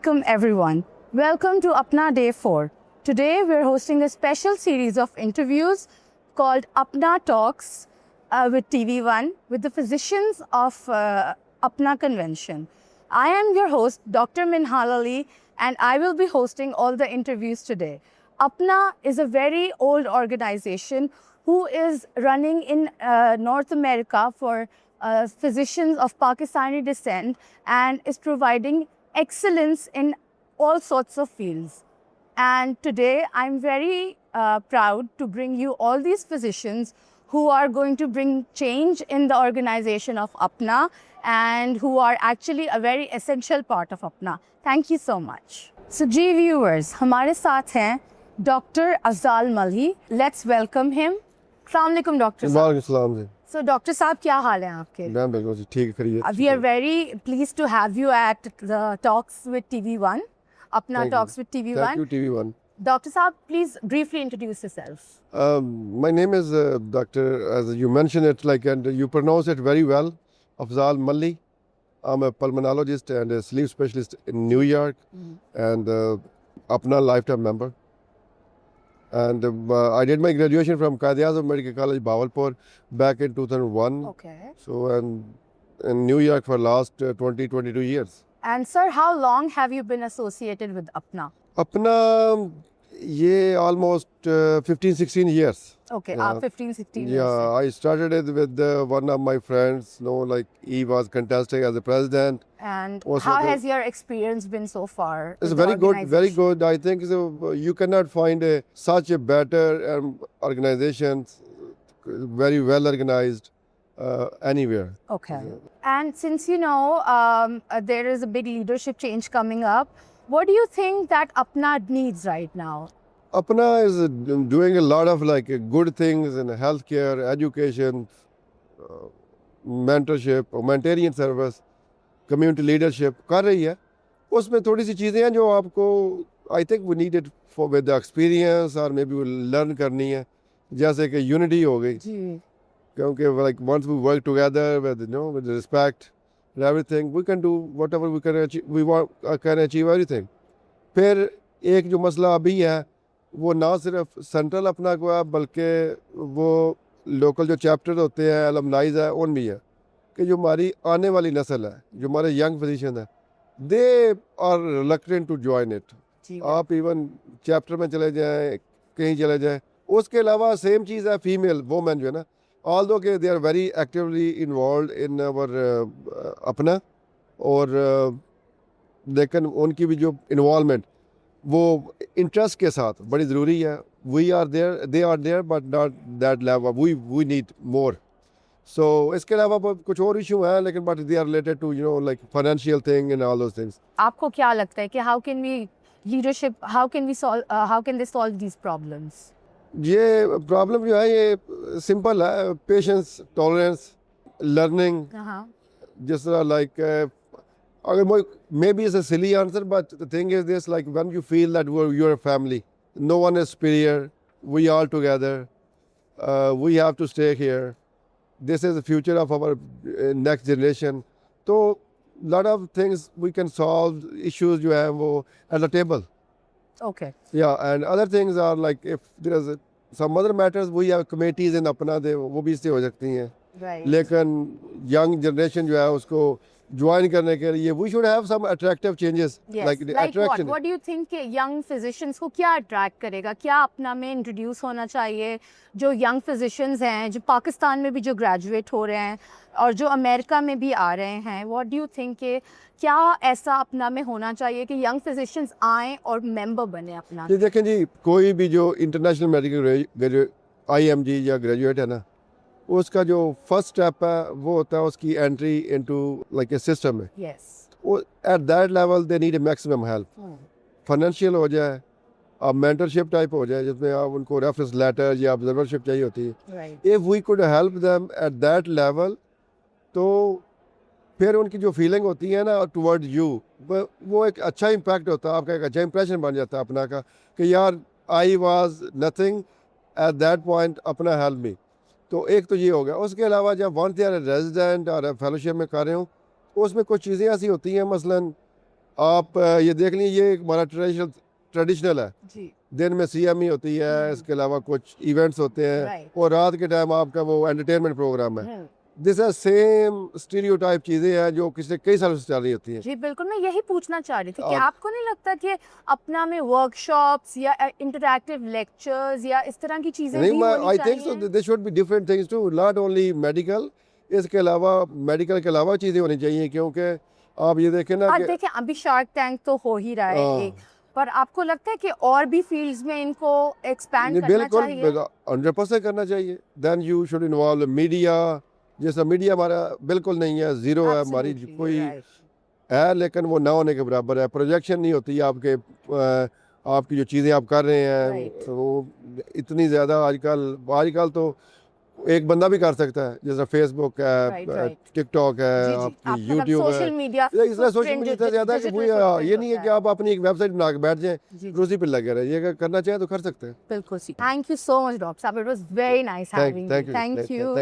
alaikum everyone. Welcome to Apna Day 4. Today we're hosting a special series of interviews called Apna Talks with TV1 with the physicians of Apna Convention. I am your host, Dr. Minhal Ali, and I will be hosting all the interviews today. Apna is a very old organization who is running in North America for physicians of Pakistani descent and is providing excellence in all sorts of fields. And today I'm very proud to bring you all these physicians who are going to bring change in the organization of Apna and who are actually a very essential part of Apna. Thank you so much. So G viewers, हमारे साथ हैं Dr. Afzal Malhi. Let's welcome him. Assalamu alaikum, Dr. Saab. वालेकुम सलाम जी। So Dr. Saab, क्या हाल है आपके? मैं बिल्कुल जी ठीक खैरियत। We are very pleased to have you at the talks with TV1. Apna Thank Talks you. with TV1. Thank you TV1. Dr. Saab, please briefly introduce yourself. My name is Dr. As you mentioned it, and you pronounce it very well, Afzal Malli. I'm a pulmonologist and a sleep specialist in New York, and Apna lifetime member. And I did my graduation from Quaid-e-Azam Medical College, Bahawalpur, back in 2001. Okay. So I'm in New York for last 22 years. And sir, how long have you been associated with Apna? Apna, ye almost 15-16 years. Okay, Yeah. 15-16 years. Yeah, I started it with one of my friends. He was contesting as a president. And Also how the- has your experience been so far? It's with the very good, very organization? good. I think so, you cannot find such a better organization, very well organized anywhere. Okay. And since you know there is a big leadership change coming up, what do you think that Apna needs right now? Apna is doing a lot of good things in healthcare, education, mentorship, humanitarian service, community leadership कर रही है. उसमें थोड़ी सी चीज़ें हैं जो आपको I think we need it for with the experience or maybe we learn करनी है. जैसे कि unity हो गई. जी. क्योंकि once we work together with with respect and everything, we can do whatever we can achieve. Can achieve everything. फिर एक जो मसला अभी है वो ना सिर्फ सेंट्रल अपना को है बल्कि वो लोकल जो चैप्टर होते हैं एलमनाइज है उन भी है कि जो हमारी आने वाली नस्ल है जो हमारे यंग फिजिशियन है they are reluctant to join it. आप इवन चैप्टर में चले जाएं कहीं चले जाएं. उसके अलावा सेम चीज़ है फीमेल वोमेन जो है ना ऑल्दो के they are very actively involve in our अपना और लेकिन उनकी भी जो इन्वॉल्वमेंट वो इंटरेस्ट के साथ बड़ी ज़रूरी है. We are there they are there but not that level we need more. So इसके अलावा कुछ और इशू हैं लेकिन but they are related to financial thing and all those things. आपको क्या लगता है कि how can we leadership, how can they solve these problems? ये प्रॉब्लम जो है ये सिंपल है. Patience, tolerance, learning. जिस तरह अगर maybe it's a silly answer, but the thing is this, when you feel that you're a family, no one is superior, we all together, we have to stay here, this is the future of our next generation. So lot of things we can solve, issues you have at the table. Okay. Yeah, and other things are if there is some other matters, we have committees in Apna, वो भी इससे हो सकती हैं. Right. लेकिन young generation जो है उसको ज्वाइन करने के लिए we should have some attractive changes. Yes. Like the Like attraction. what do you think कि young physicians को क्या attract करेगा? क्या अपना में introduce होना चाहिए? जो young physicians हैं, जो पाकिस्तान में भी जो graduate हो रहे हैं और जो अमेरिका में भी आ रहे हैं, what do you think कि क्या ऐसा अपना में होना चाहिए कि young physicians आएं और member बने अपना? ये देखें जी कोई भी जो इंटरनेशनल मेडिकल IMG या ग्रेजुएट है ना उसका जो फर्स्ट स्टेप है वो होता है उसकी एंट्री इनटू ए सिस्टम में. Yes. Eight that level they need maximum help. Financial हो जाए अब मेंटरशिप टाइप हो जाए जिसमें आप उनको रेफरेंस लेटर या ऑब्जर्वरशिप चाहिए होती है. Right. If we could help them at that level तो फिर उनकी जो फीलिंग होती है ना टुवर्ड यू वो एक अच्छा इम्पैक्ट होता है. आपका एक अच्छा इंप्रेशन बन जाता है अपना का कि यार I was nothing at that point अपना हेल्प मी. तो एक तो ये हो गया. उसके अलावा जब वंस दे आर रेजिडेंट और फेलोशिप में कर रहे हो उसमें कुछ चीज़ें ऐसी होती हैं मसलन آپ یہ دیکھ لیں یہ ہمارا ٹریڈیشنل ہے. جی دن میں سی ایم ای ہوتی ہے, اس کے علاوہ کچھ ایونٹس ہوتے ہیں, Right. اور رات کے ٹائم آپ کا وہ انٹرٹینمنٹ پروگرام ہے. دس آر سیم اسٹیریو ٹائپ چیزیں ہیں جو پچھلے کئی سالوں سے چل رہی ہوتی ہیں. جی بالکل, میں یہی پوچھنا چاہ رہی تھی کہ آپ کو نہیں لگتا کہ اپنا میں ورک شاپس یا انٹریکٹیو لیکچرز یا اس طرح کی چیزیں بھی ہونی آئی تھنک سو چاہیے؟ There should be different things too, not only medical. اس کے علاوہ میڈیکل کے علاوہ چیزیں ہونی چاہیے, کیونکہ آپ یہ دیکھیں نا کہ دیکھیں ابھی شارک ٹینک تو ہو ہی رہا ہے ایک, پر آپ کو لگتا ہے کہ اور بھی فیلڈز میں ان کو ایکسپینڈ کرنا چاہیے؟ بالکل 100% کرنا چاہیے. Then you should involve media. جیسا میڈیا ہمارا بالکل نہیں ہے, زیرو ہے, ہماری کوئی ہے لیکن وہ نہ ہونے کے برابر ہے. پروجیکشن نہیں ہوتی آپ کی جو چیزیں آپ کر رہے ہیں وہ اتنی زیادہ. آج کل تو ایک بندہ بھی کر سکتا ہے, جیسا فیس بک ہے, ٹک ٹاک ہے, آپ کی یوٹیوب ہے. سوشل میڈیا سوشل میڈیا سے زیادہ کہ یہ نہیں ہے کہ آپ اپنی ایک ویب سائٹ بنا کے بیٹھ جائیں, اسی پہ لگے رہے. یہ کرنا چاہیں تو کر سکتے ہیں. بالکل. Thank you so much doctor صاحب, it was very nice having you. Thank you.